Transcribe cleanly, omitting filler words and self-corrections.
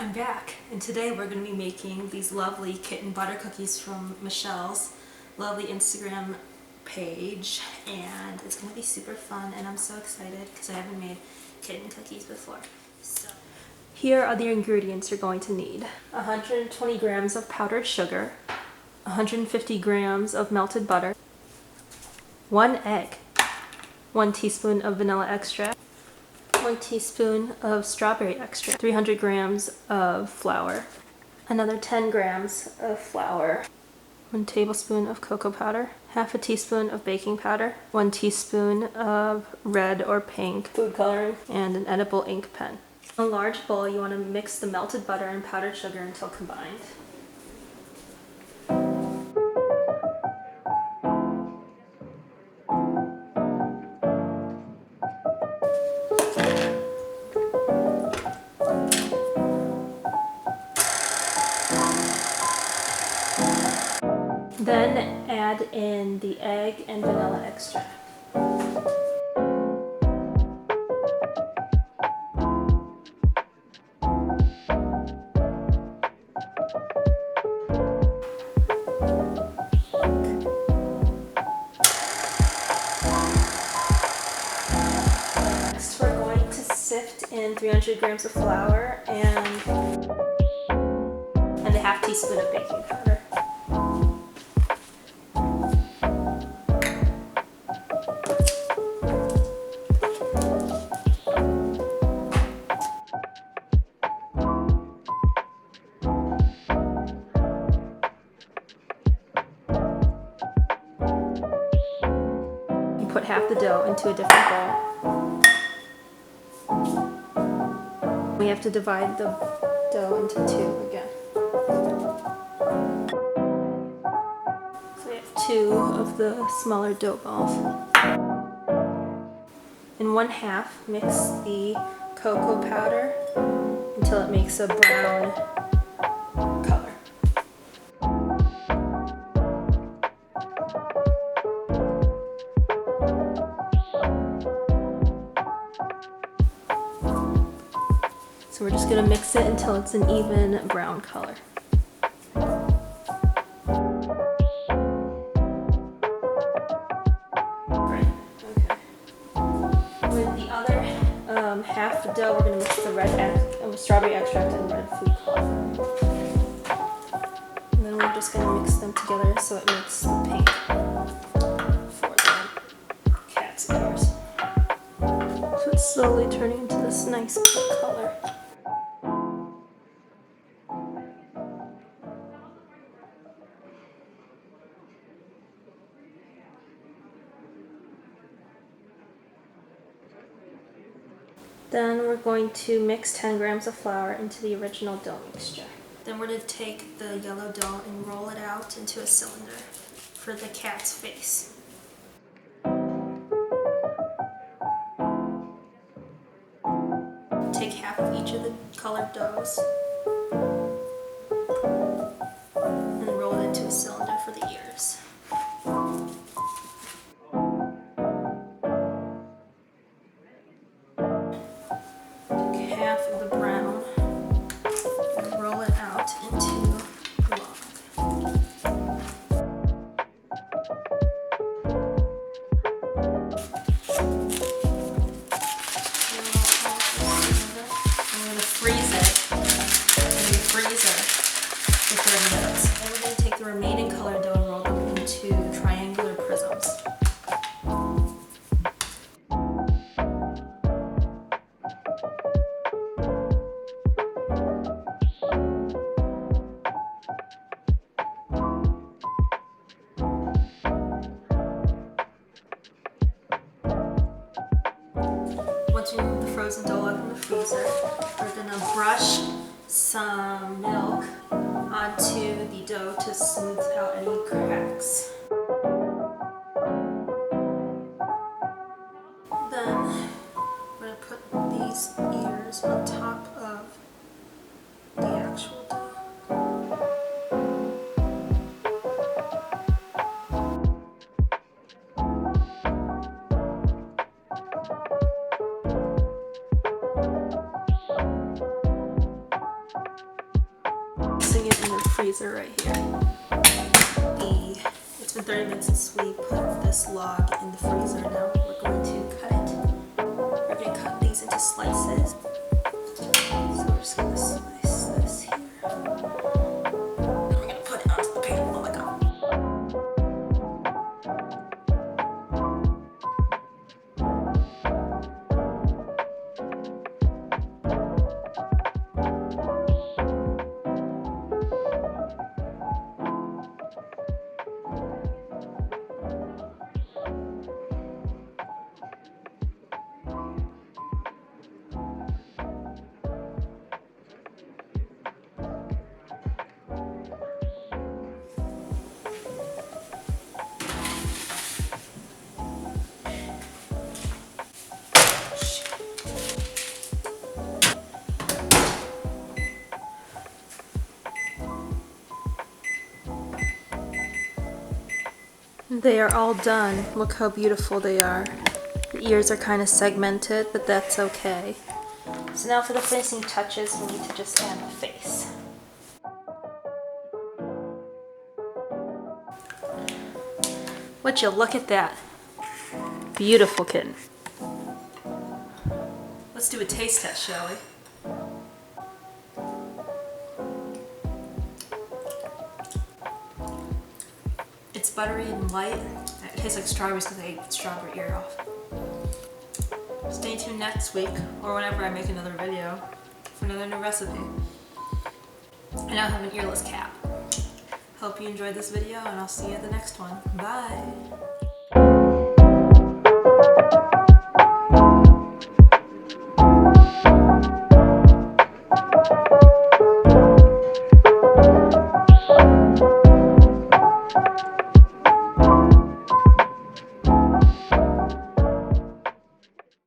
I'm back, and today we're going to be making these lovely kitten butter cookies from Michelle's lovely Instagram page, and it's going to be super fun, and I'm so excited because I haven't made kitten cookies before. So here are the ingredients you're going to need. 120 grams of powdered sugar, 150 grams of melted butter, 1 egg, 1 teaspoon of vanilla extract, 1 teaspoon of strawberry extract, 300 grams of flour, another 10 grams of flour, 1 tablespoon of cocoa powder, half a teaspoon of baking powder, 1 teaspoon of red or pink food coloring, and an edible ink pen. In a large bowl, you want to mix the melted butter and powdered sugar until combined. Then add in the egg and vanilla extract. Next, we're going to sift in 300 grams of flour and a half teaspoon of baking powder. Put half the dough into a different bowl. We have to divide the dough into 2 again. So we have 2 of the smaller dough balls. In 1/2, mix the cocoa powder until it makes a brown color. So we're just going to mix it until it's an even brown color. Right, okay. With the other half the dough, we're going to mix the strawberry extract and red food coloring. And then we're just going to mix them together so it makes the pink for the cat's ears. So it's slowly turning into this nice pink color. Then we're going to mix 10 grams of flour into the original dough mixture. Then we're going to take the yellow dough and roll it out into a cylinder for the cat's face. Take half of each of the colored doughs and roll it into a cylinder for the ears. Half of the brown and roll it out into a log. I'm going to freeze it in the freezer for 30 minutes. Then we're going to take the remaining colored dough and roll them into triangular prisms. Once we remove the frozen dough out from the freezer, we're going to brush some milk onto the dough to smooth out any cracks. Then we're going to put these ears on top of the actual dough. freezer right here. It's been 30 minutes since we put this log in the freezer. Now we're going to cut it. We're going to cut these into slices. So we're just going to slice this here. And we're going to put it onto the pan. Oh my god. They are all done. Look how beautiful they are. The ears are kind of segmented, but that's okay. So now for the finishing touches, we need to just add the face. Would you look at that? Beautiful kitten. Let's do a taste test, shall we? It's buttery and light. It tastes like strawberries because I ate strawberry ear off. Stay tuned next week, or whenever I make another video, for another new recipe. I now have an earless cat. Hope you enjoyed this video, and I'll see you at the next one. Bye!